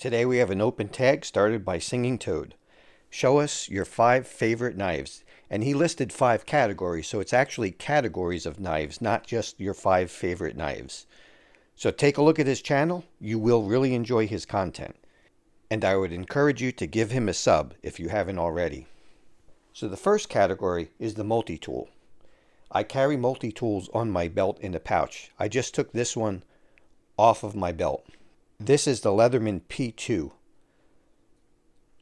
Today we have an open tag started by Singing Toad. Show us your 5 favorite knives. And he listed 5 categories, so it's actually categories of knives, not just your 5 favorite knives. So take a look at his channel. You will really enjoy his content. And I would encourage you to give him a sub if you haven't already. So the first category is the multi-tool. I carry multi-tools on my belt in a pouch. I just took this one off of my belt. This is the Leatherman P2.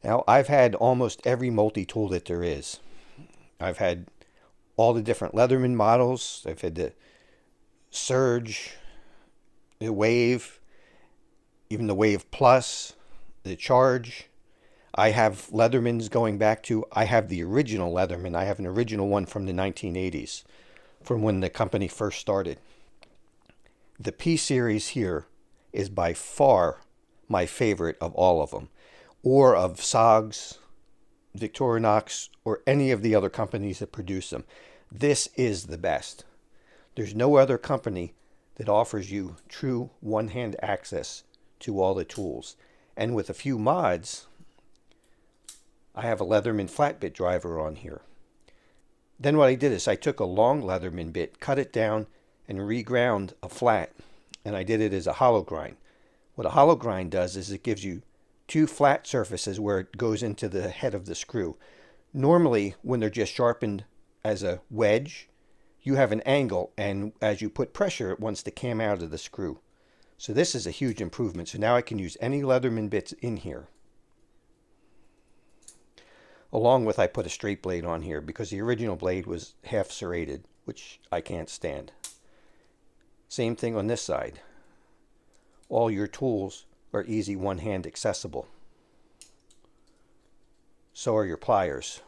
Now, I've had almost every multi-tool that there is. I've had all the different Leatherman models. I've had the Surge, the Wave, even the Wave Plus, the Charge. I have Leathermans going back to, I have the original Leatherman. I have an original one from the 1980s, from when the company first started. The P series here is by far my favorite of all of them, or of SOGS, Victorinox, or any of the other companies that produce them. This is the best. There's no other company that offers you true one-hand access to all the tools. And with a few mods, I have a Leatherman flat bit driver on here. Then what I did is I took a long Leatherman bit, cut it down, and reground a flat. And I did it as a hollow grind. What a hollow grind does is it gives you 2 flat surfaces where it goes into the head of the screw. Normally, when they're just sharpened as a wedge, you have an angle, and as you put pressure, it wants to cam out of the screw. So this is a huge improvement. So now I can use any Leatherman bits in here. Along with, I put a straight blade on here because the original blade was half serrated, which I can't stand. Same thing on this side. All your tools are easy one-hand accessible. So are your pliers.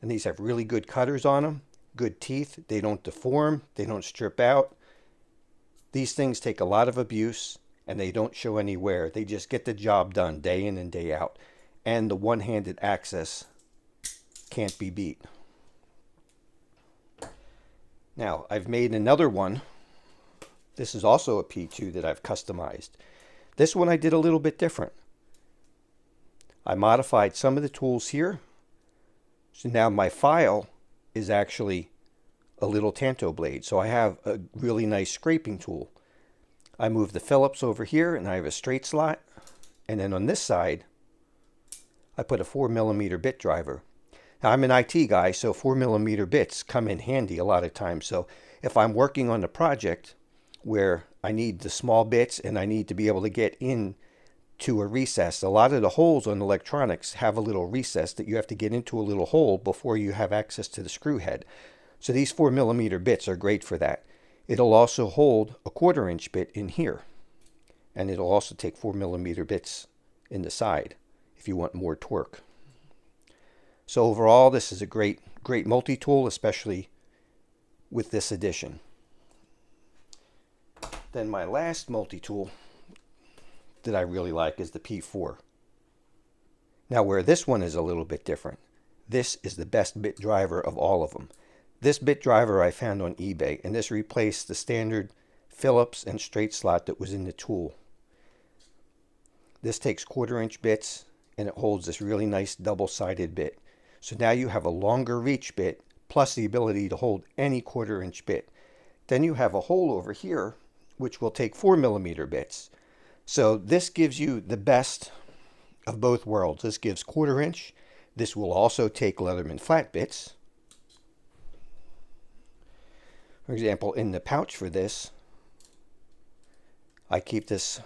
And these have really good cutters on them, good teeth. They don't deform, they don't strip out. These things take a lot of abuse and they don't show any wear. They just get the job done day in and day out. And the one-handed access can't be beat. Now, I've made another one. This is also a P2 that I've customized. This one I did a little bit different. I modified some of the tools here. So now my file is actually a little tanto blade. So I have a really nice scraping tool. I moved the Phillips over here and I have a straight slot. And then on this side, I put a 4mm bit driver. Now I'm an IT guy, so 4mm bits come in handy a lot of times. So if I'm working on a project where I need the small bits and I need to be able to get in to a recess, a lot of the holes on electronics have a little recess that you have to get into a little hole before you have access to the screw head. So these 4mm bits are great for that. It'll also hold a 1/4" bit in here. And it'll also take 4mm bits in the side if you want more torque. So overall, this is a great multi-tool, especially with this addition. Then my last multi-tool that I really like is the P4. Now where this one is a little bit different, this is the best bit driver of all of them. This bit driver I found on eBay, and this replaced the standard Phillips and straight slot that was in the tool. This takes 1/4" bits and it holds this really nice double-sided bit. So now you have a longer reach bit plus the ability to hold any 1/4" bit. Then you have a hole over here which will take 4mm bits. So this gives you the best of both worlds. This gives 1/4". This will also take Leatherman flat bits. For example, in the pouch for this, I keep this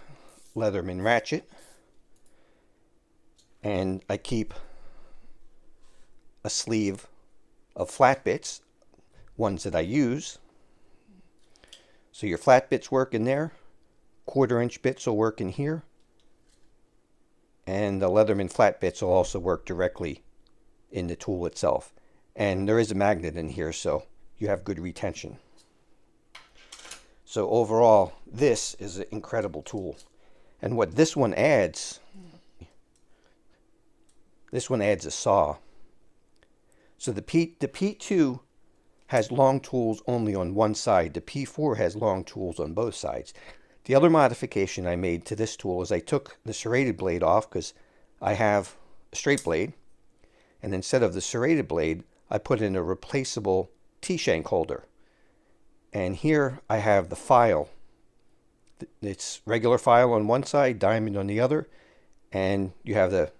Leatherman ratchet, and I keep a sleeve of flat bits, ones that I use. So your flat bits work in there, 1/4" bits will work in here, and the Leatherman flat bits will also work directly in the tool itself. And there is a magnet in here, so you have good retention. So overall, this is an incredible tool. And what this one adds a saw. So the P2 has long tools only on one side. The P4 has long tools on both sides. The other modification I made to this tool is I took the serrated blade off because I have a straight blade, and instead of the serrated blade, I put in a replaceable T-shank holder. And here I have the file. It's regular file on one side, diamond on the other, and you have the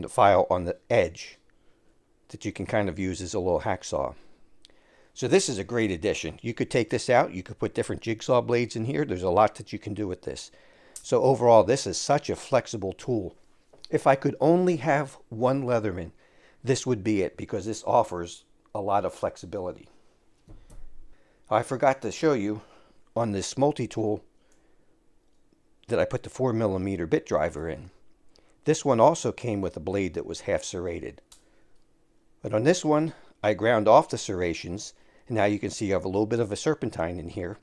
file on the edge that you can kind of use as a little hacksaw. So this is a great addition. You could take this out, you could put different jigsaw blades in here. There's a lot that you can do with this. So overall, this is such a flexible tool. If I could only have one Leatherman, this would be it, because this offers a lot of flexibility. I forgot to show you on this multi-tool that I put the 4mm bit driver in. This one also came with a blade that was half serrated. But on this one, I ground off the serrations, and now you can see you have a little bit of a serpentine in here,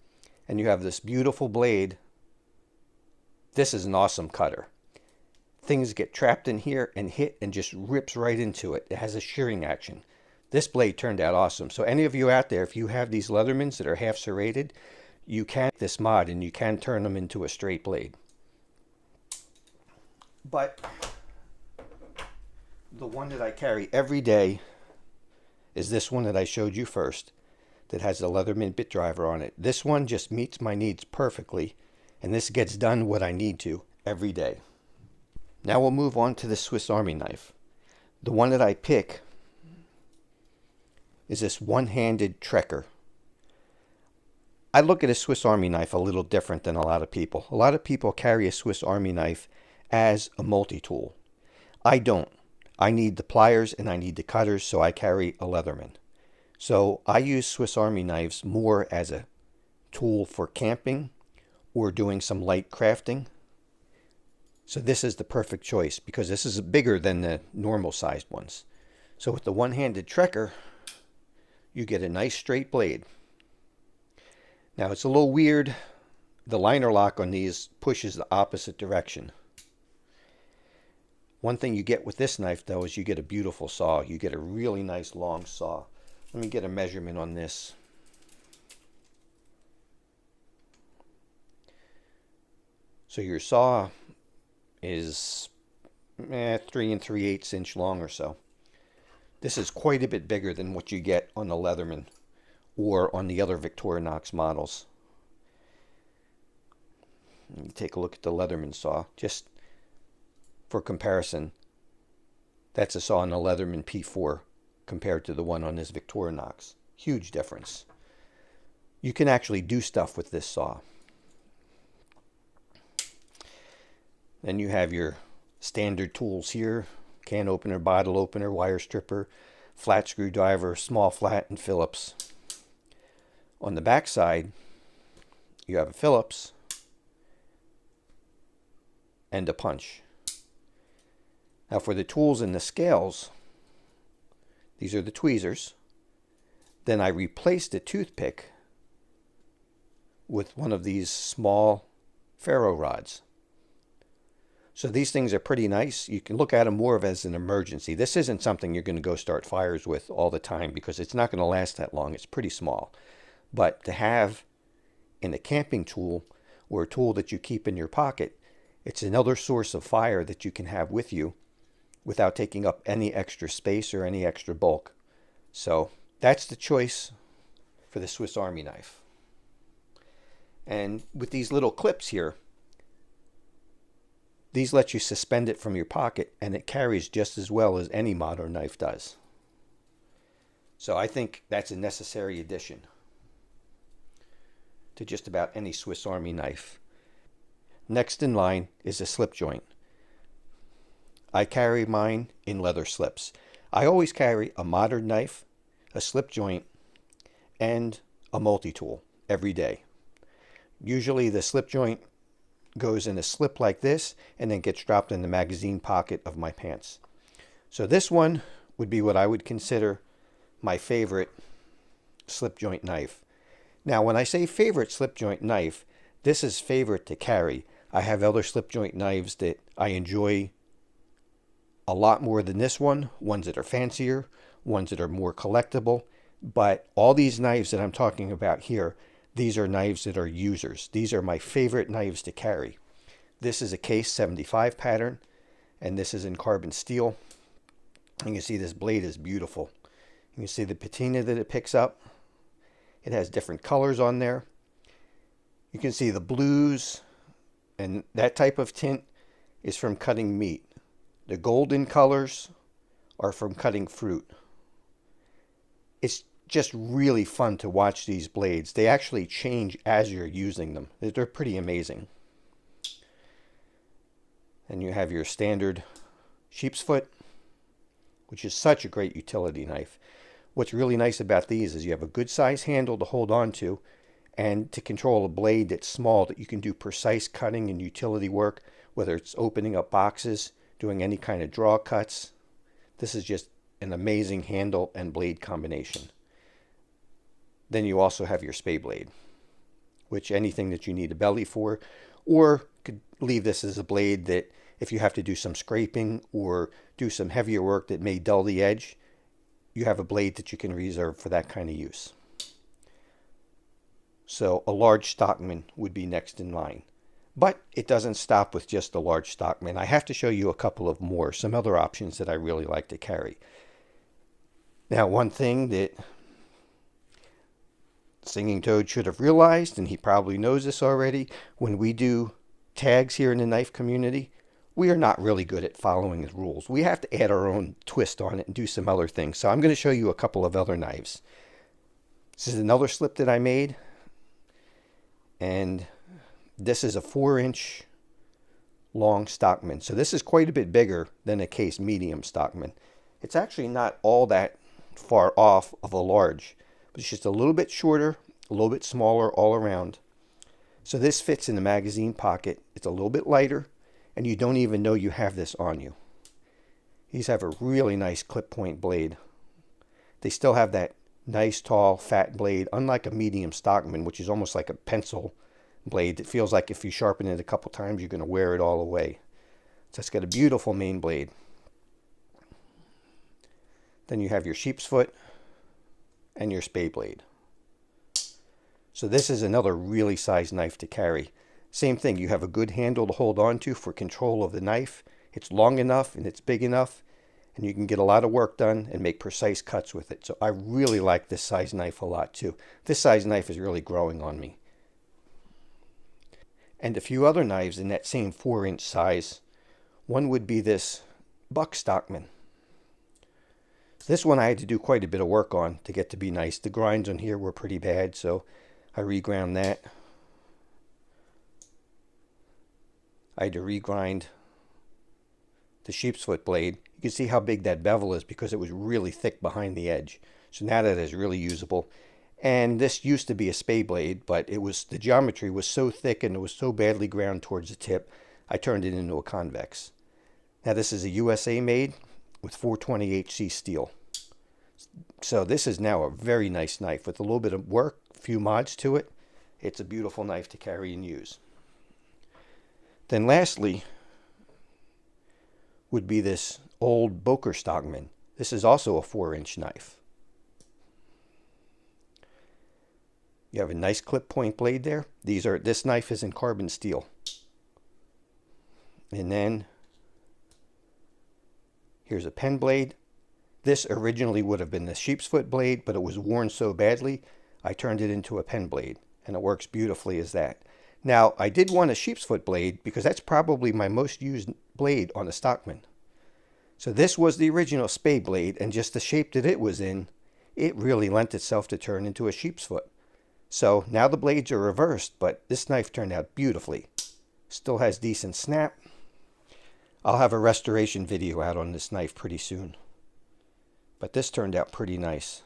and you have this beautiful blade. This is an awesome cutter. Things get trapped in here and hit and just rips right into it. It has a shearing action. This blade turned out awesome. So any of you out there, if you have these Leathermans that are half serrated, you can this mod and you can turn them into a straight blade. But the one that I carry every day is this one that I showed you first, that has a Leatherman bit driver on it. This one just meets my needs perfectly, and this gets done what I need to every day. Now we'll move on to the Swiss Army knife. The one that I pick is this one-handed trekker. I look at a Swiss Army knife a little different than a lot of people. A lot of people carry a Swiss Army knife as a multi-tool. I don't. I need the pliers and I need the cutters, so I carry a Leatherman. So I use Swiss Army knives more as a tool for camping or doing some light crafting. So this is the perfect choice because this is bigger than the normal sized ones. So with the one-handed trekker, you get a nice straight blade. Now it's a little weird. The liner lock on these pushes the opposite direction. One thing you get with this knife though is you get a beautiful saw. You get a really nice long saw. Let me get a measurement on this. So your saw is 3 3/8 inch long or so. This is quite a bit bigger than what you get on the Leatherman or on the other Victorinox models. Let me take a look at the Leatherman saw. Just for comparison, that's a saw on the Leatherman P4 compared to the one on this Victorinox. Huge difference. You can actually do stuff with this saw. Then you have your standard tools here: can opener, bottle opener, wire stripper, flat screwdriver, small flat, and Phillips. On the back side, you have a Phillips and a punch. Now for the tools and the scales, these are the tweezers. Then I replaced a toothpick with one of these small ferro rods. So these things are pretty nice. You can look at them more of as an emergency. This isn't something you're going to go start fires with all the time because it's not going to last that long. It's pretty small. But to have in a camping tool or a tool that you keep in your pocket, it's another source of fire that you can have with you without taking up any extra space or any extra bulk. So that's the choice for the Swiss Army knife. And with these little clips here, these let you suspend it from your pocket, and it carries just as well as any modern knife does. So I think that's a necessary addition to just about any Swiss Army knife. Next in line is a slip joint. I carry mine in leather slips. I always carry a modern knife, a slip joint, and a multi-tool every day. Usually the slip joint goes in a slip like this and then gets dropped in the magazine pocket of my pants. So this one would be what I would consider my favorite slip joint knife. Now when I say favorite slip joint knife, this is favorite to carry. I have other slip joint knives that I enjoy a lot more than this one, ones that are fancier, ones that are more collectible, but all these knives that I'm talking about here, These are knives that are users. These are my favorite knives to carry. This is a case 75 pattern, and this is in carbon steel. You can see this blade is beautiful. You can see the patina that it picks up. It has different colors on there. You can see the blues, and that type of tint is from cutting meat. The golden colors are from cutting fruit. It's just really fun to watch these blades. They actually change as you're using them. They're pretty amazing. And you have your standard sheep's foot, which is such a great utility knife. What's really nice about these is you have a good size handle to hold on to, and to control a blade that's small, that you can do precise cutting and utility work, whether it's opening up boxes, doing any kind of draw cuts. This is just an amazing handle and blade combination. Then you also have your spay blade, which anything that you need a belly for, or could leave this as a blade that if you have to do some scraping or do some heavier work that may dull the edge, you have a blade that you can reserve for that kind of use. So a large stockman would be next in line. But it doesn't stop with just the large stockman. I have to show you a couple of more, some other options that I really like to carry. Now, one thing that Singing Toad should have realized, and he probably knows this already, when we do tags here in the knife community, we are not really good at following the rules. We have to add our own twist on it and do some other things. So I'm going to show you a couple of other knives. This is another slip that I made, and this is a 4-inch long stockman. So this is quite a bit bigger than a case medium stockman. It's actually not all that far off of a large, but it's just a little bit shorter, a little bit smaller all around. So this fits in the magazine pocket. It's a little bit lighter, and you don't even know you have this on you. These have a really nice clip point blade. They still have that nice, tall, fat blade, unlike a medium stockman, which is almost like a pencil blade. It feels like if you sharpen it a couple times, you're going to wear it all away. So it's got a beautiful main blade. Then you have your sheep's foot and your spay blade. So this is another really sized knife to carry. Same thing, you have a good handle to hold on to for control of the knife. It's long enough and it's big enough, and you can get a lot of work done and make precise cuts with it. So I really like this size knife a lot too. This size knife is really growing on me. And a few other knives in that same 4-inch size. One would be this buck stockman. This one I had to do quite a bit of work on to get to be nice. The grinds on here were pretty bad, so I reground that. I had to regrind the sheep's foot blade. You can see how big that bevel is because it was really thick behind the edge. So now that is really usable. And this used to be a spay blade, but the geometry was so thick and it was so badly ground towards the tip, I turned it into a convex. Now this is a USA made with 420 HC steel. So this is now a very nice knife with a little bit of work, a few mods to it. It's a beautiful knife to carry and use. Then lastly would be this old Boker stockman. This is also a 4-inch knife. You have a nice clip point blade there. This knife is in carbon steel. And then here's a pen blade. This originally would have been the sheep's foot blade, but it was worn so badly, I turned it into a pen blade, and it works beautifully as that. Now, I did want a sheep's foot blade because that's probably my most used blade on the stockman. So this was the original spay blade, and just the shape that it was in, it really lent itself to turn into a sheep's foot. So now the blades are reversed, but this knife turned out beautifully. Still has decent snap. I'll have a restoration video out on this knife pretty soon. But this turned out pretty nice.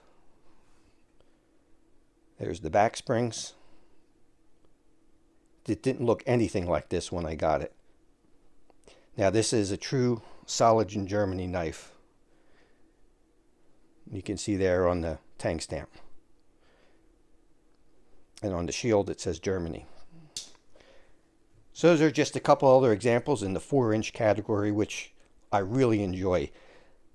There's the back springs. It didn't look anything like this when I got it. Now this is a true Solid Germany knife. You can see there on the tang stamp. And on the shield it says Germany. So those are just a couple other examples in the 4-inch category, which I really enjoy.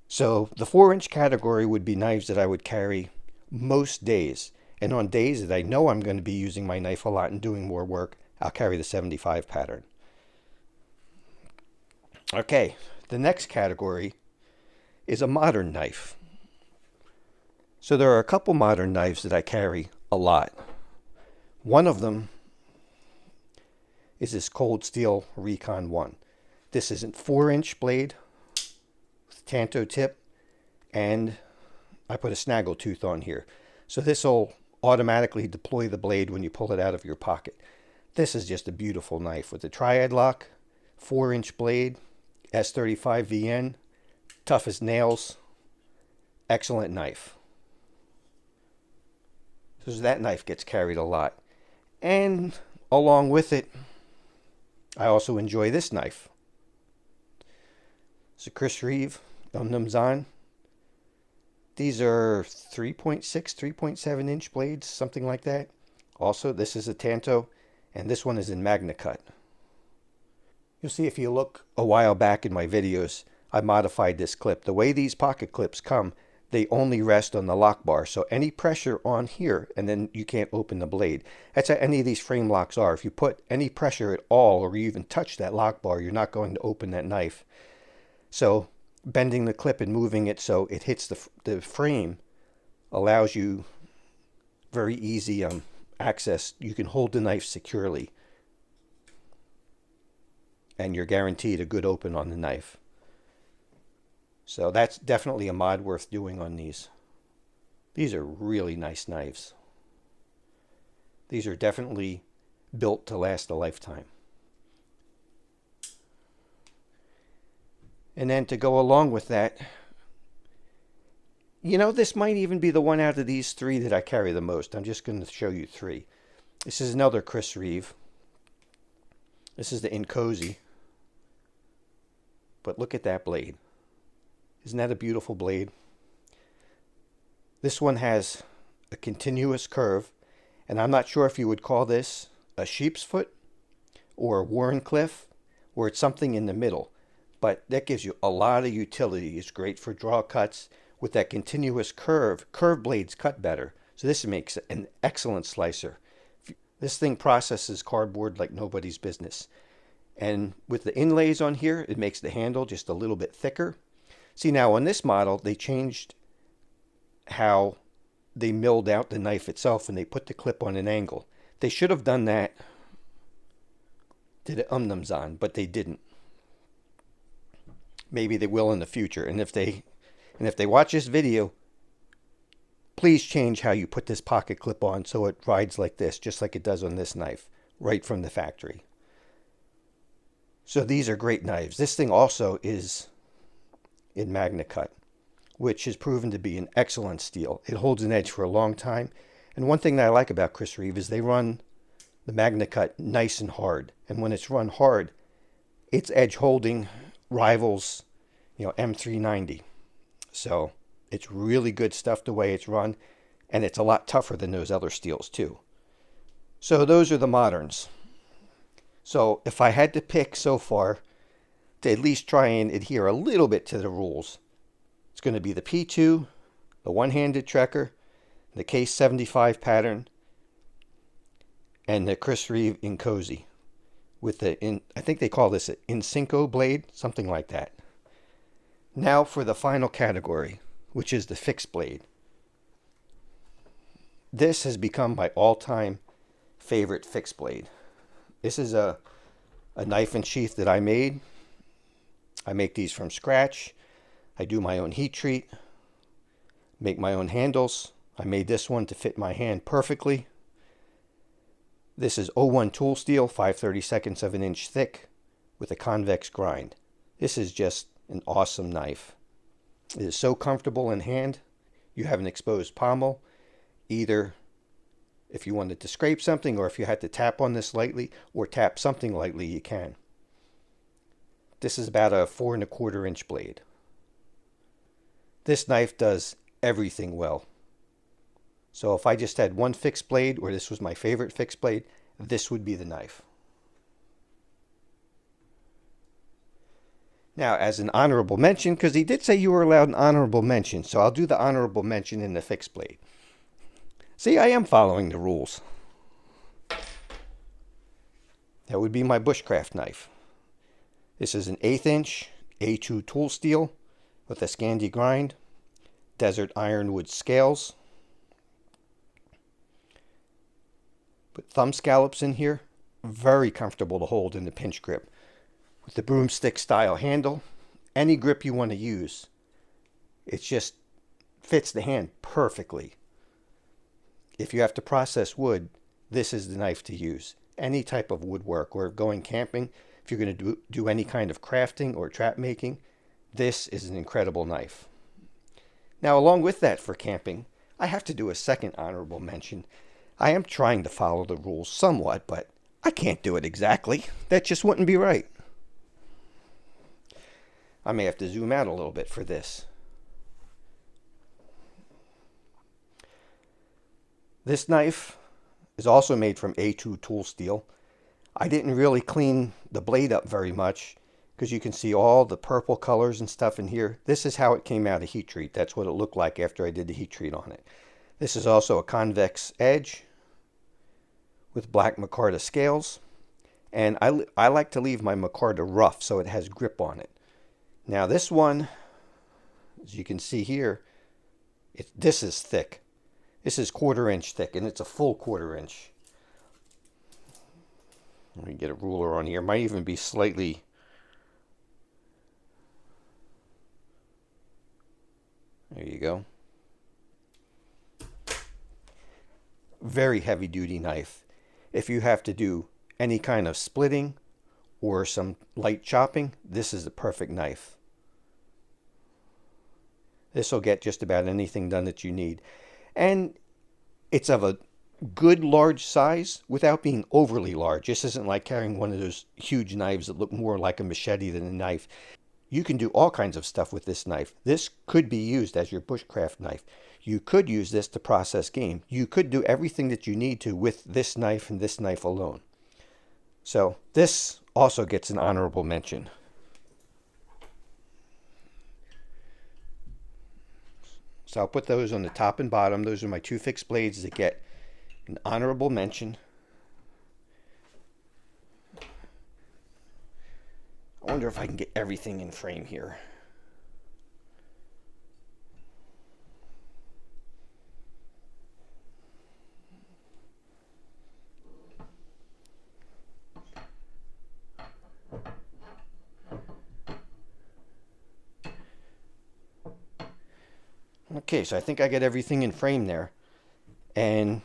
So the 4-inch category would be knives that I would carry most days. And on days that I know I'm going to be using my knife a lot and doing more work, I'll carry the 75 pattern. Okay, the next category is a modern knife. So there are a couple modern knives that I carry a lot. One of them is this Cold Steel Recon 1. This is a 4-inch blade with tanto tip, and I put a snaggle tooth on here. So this will automatically deploy the blade when you pull it out of your pocket. This is just a beautiful knife with a triad lock, 4-inch blade, S35 VN, tough as nails, excellent knife. So that knife gets carried a lot. And along with it, I also enjoy this knife. It's a Chris Reeve Zahn. These are 3.6, 3.7 inch blades, something like that. Also, this is a Tanto, and this one is in Magna Cut. You'll see if you look a while back in my videos, I modified this clip. The way these pocket clips come, they only rest on the lock bar. So any pressure on here, and then you can't open the blade. That's how any of these frame locks are. If you put any pressure at all, or you even touch that lock bar, you're not going to open that knife. So bending the clip and moving it so it hits the frame allows you very easy access. You can hold the knife securely, and you're guaranteed a good open on the knife. So that's definitely a mod worth doing on these. These are really nice knives. These are definitely built to last a lifetime. And then to go along with that, you know, this might even be the one out of these three that I carry the most. I'm just going to show you three. This is another Chris Reeve. This is the Incozy. But look at that blade. Isn't that a beautiful blade? This one has a continuous curve, and I'm not sure if you would call this a sheep's foot or a Warncliffe, or it's something in the middle. But that gives you a lot of utility. It's great for draw cuts. With that continuous curve, curved blades cut better. So this makes an excellent slicer. This thing processes cardboard like nobody's business. And with the inlays on here, it makes the handle just a little bit thicker. See, now on this model, they changed how they milled out the knife itself, and they put the clip on an angle. They should have done that to the Zahn, but they didn't. Maybe they will in the future. And if they watch this video, please change how you put this pocket clip on so it rides like this, just like it does on this knife, right from the factory. So these are great knives. This thing also is in Magna Cut, which has proven to be an excellent steel. It holds an edge for a long time. And one thing that I like about Chris Reeve is they run the Magna Cut nice and hard. And when it's run hard, its edge holding rivals, M390. So it's really good stuff the way it's run, and it's a lot tougher than those other steels too. So those are the moderns. So if I had to pick so far to at least try and adhere a little bit to the rules, it's going to be the P2, the one-handed Trekker, the Case 75 pattern, and the Chris Reeve Incozy with I think they call this an Incinco blade, something like that. Now for the final category, which is the fixed blade. This has become my all-time favorite fixed blade. This is a knife and sheath that I made. I make these from scratch. I do my own heat treat, make my own handles. I made this one to fit my hand perfectly. This is 01 tool steel, 5/32 of an inch thick with a convex grind. This is just an awesome knife. It is so comfortable in hand. You have an exposed pommel, either if you wanted to scrape something, or if you had to tap on this lightly or tap something lightly, you can. This is about a 4 1/4 inch blade. This knife does everything well. So if I just had one fixed blade, or this was my favorite fixed blade, this would be the knife. Now, as an honorable mention, because he did say you were allowed an honorable mention, so I'll do the honorable mention in the fixed blade. See, I am following the rules. That would be my bushcraft knife. This is an 1/8 inch A2 tool steel with a Scandi grind, desert ironwood scales. Put thumb scallops in here. Very comfortable to hold in the pinch grip. With the broomstick style handle, any grip you want to use. It just fits the hand perfectly. If you have to process wood, this is the knife to use. Any type of woodwork or going camping, if you're going to do any kind of crafting or trap making, this is an incredible knife. Now, along with that for camping, I have to do a second honorable mention. I am trying to follow the rules somewhat, but I can't do it exactly. That just wouldn't be right. I may have to zoom out a little bit for this. This knife is also made from A2 tool steel. I didn't really clean the blade up very much because you can see all the purple colors and stuff in here. This is how it came out of heat treat. That's what it looked like after I did the heat treat on it. This is also a convex edge with black micarta scales. And I like to leave my micarta rough so it has grip on it. Now this one, as you can see here, this is thick. This is 1/4 inch thick, and it's a full 1/4 inch. Let me get a ruler on here. Might even be slightly... There you go. Very heavy duty knife. If you have to do any kind of splitting or some light chopping, this is the perfect knife. This will get just about anything done that you need. And it's of a good large size without being overly large. This isn't like carrying one of those huge knives that look more like a machete than a knife. You can do all kinds of stuff with this knife. This could be used as your bushcraft knife. You could use this to process game. You could do everything that you need to with this knife and this knife alone. So this also gets an honorable mention. So I'll put those on the top and bottom. Those are my 2 fixed blades that get an honorable mention. I wonder if I can get everything in frame here. Okay, so I think I get everything in frame there. And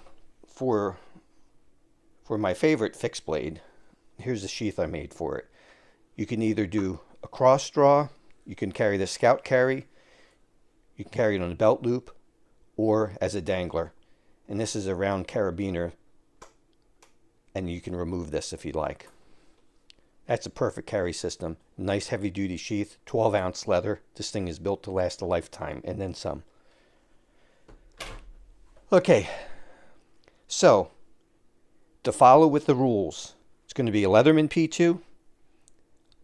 for my favorite fixed blade, here's the sheath I made for it. You can either do a cross draw, you can carry the scout carry, you can carry it on a belt loop, or as a dangler. And this is a round carabiner, and you can remove this if you like. That's a perfect carry system. Nice heavy duty sheath, 12-ounce leather. This thing is built to last a lifetime, and then some. Okay, so to follow with the rules, it's going to be a Leatherman P2,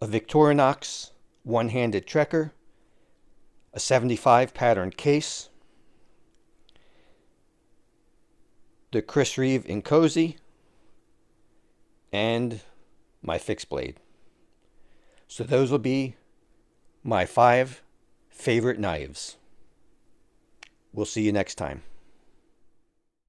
a Victorinox one-handed trekker, a 75 pattern case, the Chris Reeve in Cozy, and my fixed blade. So those will be my 5 favorite knives. We'll see you next time.